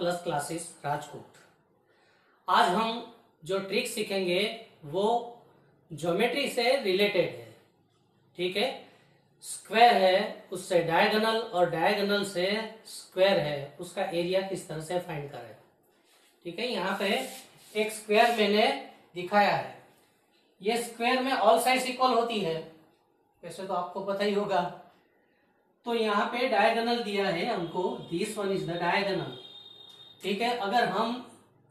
Plus classes Rajkot. आज हम जो ट्रिक सीखेंगे वो ज्योमेट्री से रिलेटेड है। ठीक है, स्क्वायर है उससे डायगोनल और डायगोनल से स्क्वायर है, उसका एरिया किस तरह से फाइंड करें। ठीक है, यहाँ पे एक स्क्वायर मैंने दिखाया है। ये स्क्वायर में ऑल साइड्स इक्वल होती है, वैसे तो आपको पता ही होगा। तो यहाँ पे डायगोनल दिया है हमको, this one is the diagonal. ठीक है, अगर हम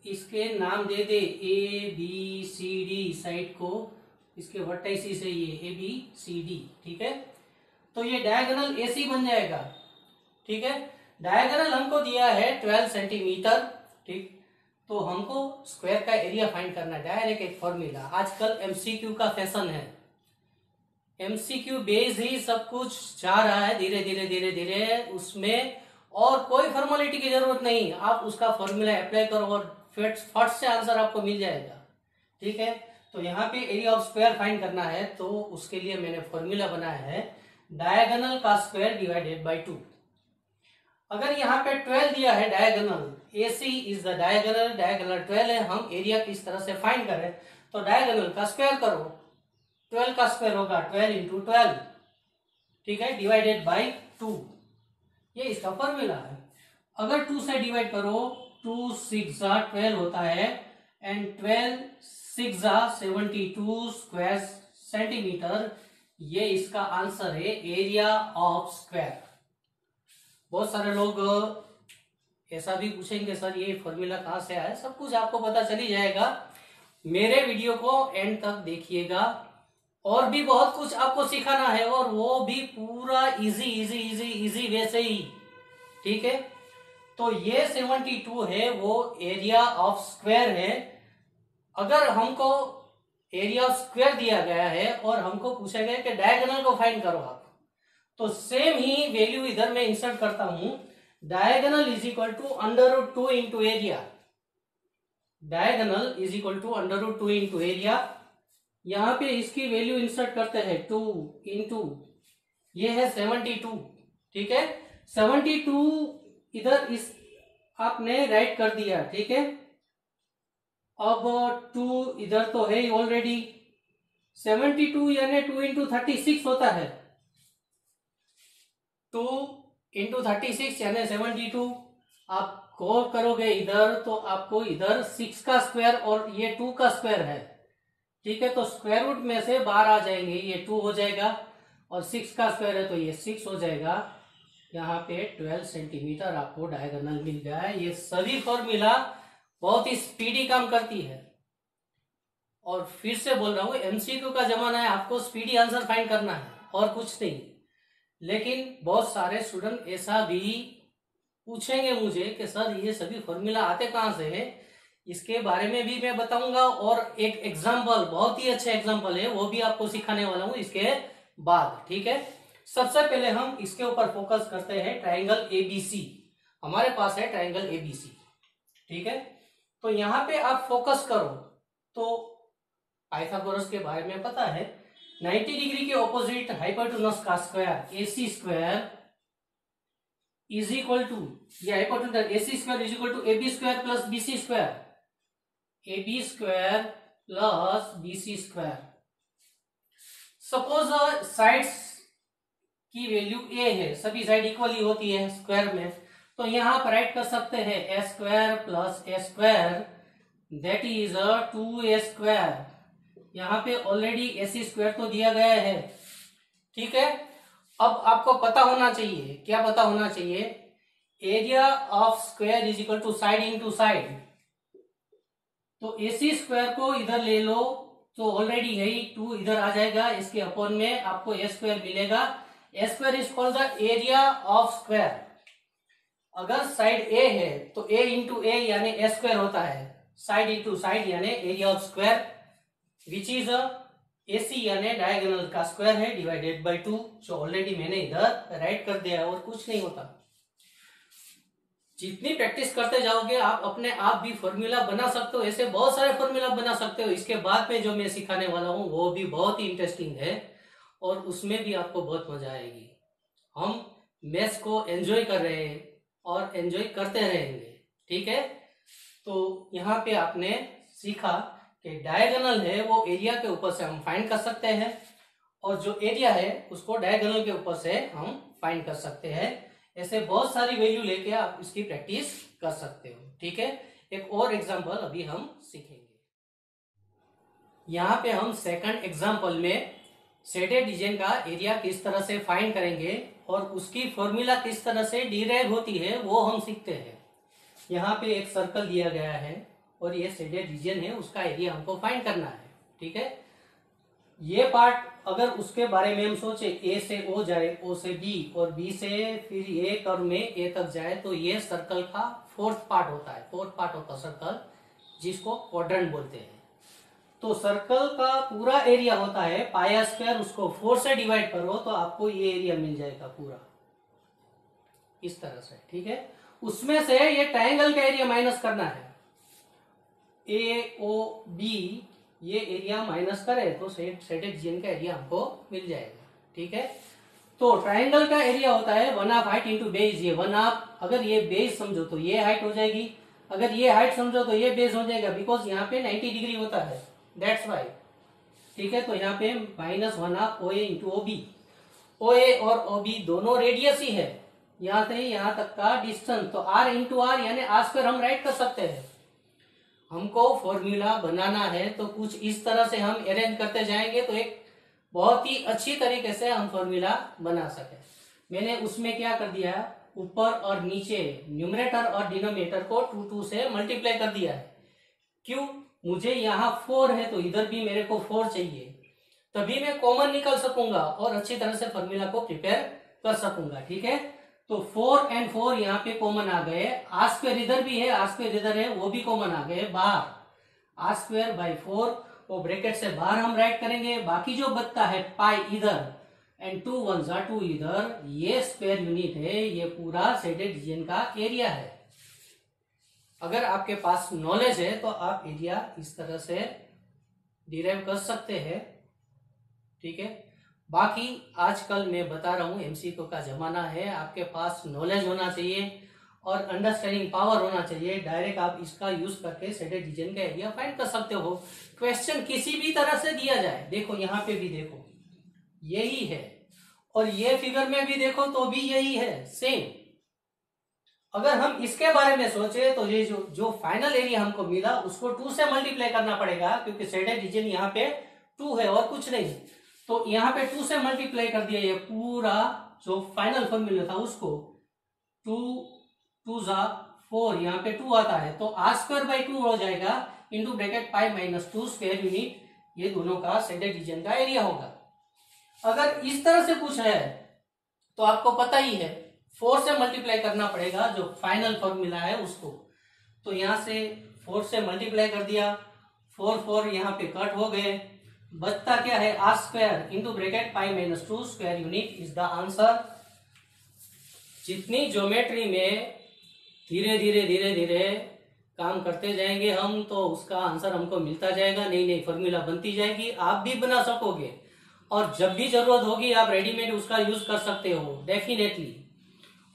इसके नाम दे दे A B C D, side को इसके वर्टाइसिस से ये ए बी सी डी। ठीक है, तो ये डायगोनल एसी बन जाएगा। ठीक है, डायगोनल हमको दिया है 12 सेंटीमीटर। ठीक, तो हमको स्क्वायर का एरिया फाइंड करना है। डायरेक्ट एक फॉर्मूला, आजकल एमसीक्यू का फैशन है, एमसीक्यू बेस ही सब कुछ जा रहा है धीरे धीरे धीरे धीरे, उसमें और कोई फॉर्मेलिटी की जरूरत नहीं। आप उसका फॉर्मूला अप्लाई करो और फट से आंसर आपको मिल जाएगा। ठीक है, तो यहाँ पे एरिया ऑफ स्क्वायर फाइंड करना है, तो उसके लिए मैंने फॉर्मूला बनाया है डायगोनल का स्क्वायर डिवाइडेड बाय 2। अगर यहाँ पे 12 दिया है diagonal, AC is the diagonal, diagonal 12 है, हम एरिया किस तरह से फाइंड करें, तो डायगोनल का स्क्वायर करो। 12 का स्क्वायर होगा 12 इंटू 12। ठीक है, डिवाइडेड बाय 2, ये इसका फॉर्मूला है। अगर 2 से डिवाइड करो, 2 6 12 होता है, एंड 12 6 72 स्क्वायर सेंटीमीटर। ये इसका आंसर है, एरिया ऑफ स्क्वायर। बहुत सारे लोग ऐसा भी पूछेंगे, सर ये फॉर्मूला कहाँ से आया। सब कुछ आपको पता चली जाएगा, मेरे वीडियो को एंड तक देखिएगा। और भी बहुत कुछ आपको सिखाना है, और वो भी पूरा easy easy easy easy way से ही। ठीक है, तो ये 72 है, वो एरिया ऑफ स्क्वायर है। अगर हमको एरिया ऑफ स्क्वायर दिया गया है और हमको पूछा गया कि डायगोनल को फाइंड करो आप, तो सेम ही वैल्यू इधर मैं इंसर्ट करता हूं। Diagonal is equal to √2 into area. Diagonal is equal to √2 into area. यहां पे इसकी वैल्यू इंसर्ट करते हैं 2 इंटू, ये है 72। ठीक है, 72 इधर इस आपने राइट कर दिया। ठीक है, अब 2 इधर तो है ऑलरेडी, 72 यानी 2 इंटू 36 होता है। 2 इंटू 36 यानी 72। आप गौर करोगे इधर, तो आपको इधर 6 का स्क्वायर और ये 2 का स्क्वायर है। ठीक है, तो स्क्वायर रूट में से बाहर आ जाएंगे, ये 2 हो जाएगा, और 6 का स्क्वायर है तो ये 6 हो जाएगा। यहाँ पे 12 सेंटीमीटर आपको डायगोनल मिल गया है। ये सभी फॉर्मूला बहुत ही स्पीडी काम करती है, और फिर से बोल रहा हूँ, एमसीक्यू का जमाना है, आपको स्पीडी आंसर फाइंड करना है और कुछ नहीं। लेकिन बहुत सारे स्टूडेंट ऐसा भी पूछेंगे मुझे कि सर ये सभी फॉर्मूला आते कहाँ से है, इसके बारे में भी मैं बताऊंगा। और एक एग्जाम्पल, बहुत ही अच्छा एग्जाम्पल है, वो भी आपको सिखाने वाला हूं इसके बाद। ठीक है, सबसे पहले हम इसके ऊपर फोकस करते हैं, ट्राइंगल एबीसी। हमारे पास है ट्राइंगल एबीसी। ठीक है, तो यहां पे आप फोकस करो तो पाइथागोरस के बारे में पता है, 90 डिग्री के ऑपोजिट हाइपोटेनस का square AC square is equal to, ये hypotenuse AC square is equal to AB square plus BC square, AB square plus BC square. Suppose sides की वैल्यू A है, सभी साइड इक्वली होती है square में, तो यहां पर राइट कर सकते हैं A square plus A square, that is 2A square. यहाँ पे ऑलरेडी AC स्क्वायर तो दिया गया है। ठीक है, अब आपको पता होना चाहिए, क्या पता होना चाहिए, area of square is equal to side into side. तो AC स्क्वायर को इधर ले लो, तो ऑलरेडी है ही 2 इधर आ जाएगा, इसके अपॉन में आपको A स्क्वायर मिलेगा। A square is called the area of square. अगर साइड A है तो A इंटू A यानी A स्क्वायर होता है, साइड इंटू साइड यानी area of square, which is AC यानी डायगोनल का स्क्वायर है, डिवाइडेड बाय 2, जो ऑलरेडी मैंने इधर राइट कर दिया है, और कुछ नहीं होता। जितनी प्रैक्टिस करते जाओगे आप अपने आप भी फॉर्मूला बना सकते हो, ऐसे बहुत सारे फॉर्मूला बना सकते हो। इसके बाद में जो मैं सिखाने वाला हूँ वो भी बहुत ही इंटरेस्टिंग है, और उसमें भी आपको बहुत मजा आएगी। हम मैथ्स को एंजॉय कर रहे हैं और एंजॉय करते रहेंगे। ठीक है। तो यहाँ पे आपने सीखा कि डायगोनल है वो एरिया के ऊपर से हम फाइंड कर सकते हैं, और जो एरिया है उसको डायगोनल के ऊपर से हम फाइंड कर सकते हैं। ऐसे बहुत सारी वैल्यू लेके आप इसकी प्रैक्टिस कर सकते हो, ठीक है। एक और एग्जांपल अभी हम सीखेंगे। यहाँ पे हम सेकंड एग्जांपल में शेडेड रीजन का एरिया किस तरह से फाइंड करेंगे और उसकी फॉर्मूला किस तरह से डिराइव होती है वो हम सीखते हैं। यहाँ पे एक सर्कल दिया गया है और ये शेडेड रीजन है, उसका एरिया हमको फाइंड करना है, ठीक है। ये पार्ट अगर उसके बारे में हम सोचे, ए से ओ जाए, ओ से बी और बी से फिर ए कर्व में ए तक जाए, तो ये सर्कल का फोर्थ पार्ट होता है, फोर्थ पार्ट होता है सर्कल, जिसको क्वाड्रेंट बोलते हैं। तो सर्कल का पूरा एरिया होता है पाया स्क्वायर, उसको 4 से डिवाइड करो तो आपको ये एरिया मिल जाएगा पूरा इस तरह से, ठीक है। उसमें से ये ट्रायंगल का एरिया माइनस करना है, ए ओ बी ये एरिया माइनस करे तो शेडेड रीजन का एरिया हमको मिल जाएगा, ठीक है। तो ट्रायंगल का एरिया होता है 1/2 हाइट इंटू बेस। ये 1/2, अगर ये बेस समझो तो ये हाइट हो जाएगी, अगर ये हाइट समझो तो ये बेस हो जाएगा, बिकॉज यहाँ पे 90 डिग्री होता है, दैट्स वाई, ठीक है। तो यहाँ पे -1/2 OA इंटू OB। OA और OB दोनों रेडियस ही है, यहाँ से यहाँ तक का डिस्टेंस, तो R इंटू R यानी R² हम राइट कर सकते हैं। हमको फॉर्मूला बनाना है तो कुछ इस तरह से हम अरेंज करते जाएंगे तो एक बहुत ही अच्छी तरीके से हम फॉर्मूला बना सके। मैंने उसमें क्या कर दिया, ऊपर और नीचे न्यूमरेटर और डिनोमिनेटर को 2 से मल्टीप्लाई कर दिया है। क्यों? मुझे यहाँ 4 है तो इधर भी मेरे को 4 चाहिए, तभी मैं कॉमन निकल सकूंगा और अच्छी तरह से फॉर्मूला को प्रिपेयर कर सकूंगा, ठीक है। तो 4 और 4 यहाँ पे कॉमन आ गए, R² इधर भी है, R² इधर है, वो भी कॉमन आ गए बाहर। R²/4 वो ब्रैकेट से बाहर हम राइट करेंगे, बाकी जो बचता है पाई इधर एंड 2 1 2 इधर, ये स्क्वायर यूनिट है, ये पूरा शेडेड रीजन का एरिया है। अगर आपके पास नॉलेज है तो आप एरिया इस तरह से डिराइव कर सकते हैं, ठीक है। बाकी आजकल मैं बता रहा हूँ एमसीक्यू का जमाना है, आपके पास नॉलेज होना चाहिए और अंडरस्टैंडिंग पावर होना चाहिए। डायरेक्ट आप इसका यूज करके शेडेड रीजन का एरिया फाइंड कर सकते हो। क्वेश्चन किसी भी तरह से दिया जाए, देखो यहाँ पे भी देखो यही है, और ये फिगर में भी देखो तो भी यही है, सेम। अगर हम इसके बारे में सोचे तो ये जो फाइनल एरिया हमको मिला उसको 2 से मल्टीप्लाई करना पड़ेगा, क्योंकि शेडेड रीजन यहाँ पे 2 है और कुछ नहीं। तो यहाँ पे 2 से मल्टीप्लाई कर दिया, ये पूरा जो फाइनल फॉर्मूला था उसको 2 2 4, यहाँ पे 2 आता है तो R²/2 हो जाएगा इंटू ब्रैकेट पाई -2 स्क्वायर यूनिट, ये दोनों का शेडेड रीजन का एरिया होगा। अगर इस तरह से कुछ है तो आपको पता ही है 4 से मल्टीप्लाई करना पड़ेगा, जो फाइनल फॉर्मूला है उसको। तो यहां से 4 से मल्टीप्लाई कर दिया, 4 4 यहाँ पे कट हो गए, बचता क्या है R² into bracket pi -2 square unit is the answer. जितनी ज्योमेट्री में धीरे धीरे काम करते जाएंगे हम, तो उसका आंसर हमको मिलता जाएगा, नई नई फॉर्मूला बनती जाएगी, आप भी बना सकोगे, और जब भी जरूरत होगी आप रेडीमेड उसका यूज कर सकते हो डेफिनेटली।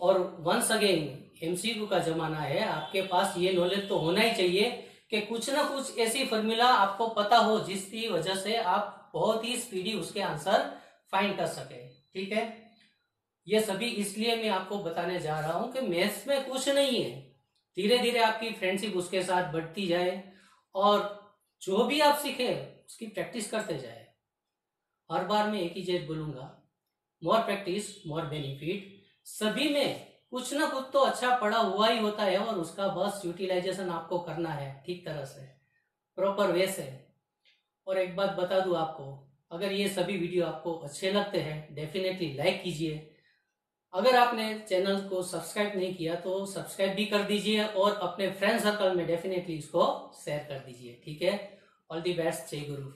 और वंस अगेन एमसीक्यू का जमाना है, आपके पास ये नॉलेज तो होना ही चाहिए कि कुछ ना कुछ ऐसी फॉर्मूला आपको पता हो जिसकी वजह से आप बहुत ही स्पीडी उसके आंसर फाइंड कर सके, ठीक है। ये सभी इसलिए मैं आपको बताने जा रहा हूं कि मैथ्स में कुछ नहीं है, धीरे धीरे आपकी फ्रेंडशिप उसके साथ बढ़ती जाए और जो भी आप सीखे उसकी प्रैक्टिस करते जाए। हर बार मैं एक ही चीज बोलूंगा, मोर प्रैक्टिस मोर बेनिफिट। सभी में कुछ ना कुछ तो अच्छा पड़ा हुआ ही होता है और उसका बस यूटिलाइजेशन आपको करना है ठीक तरह से, प्रॉपर वे से। और एक बात बता दूं आपको, अगर ये सभी वीडियो आपको अच्छे लगते हैं डेफिनेटली लाइक कीजिए। अगर आपने चैनल को सब्सक्राइब नहीं किया तो सब्सक्राइब भी कर दीजिए और अपने फ्रेंड सर्कल में डेफिनेटली इसको शेयर कर दीजिए, ठीक है। ऑल दी बेस्ट, जय गुरु।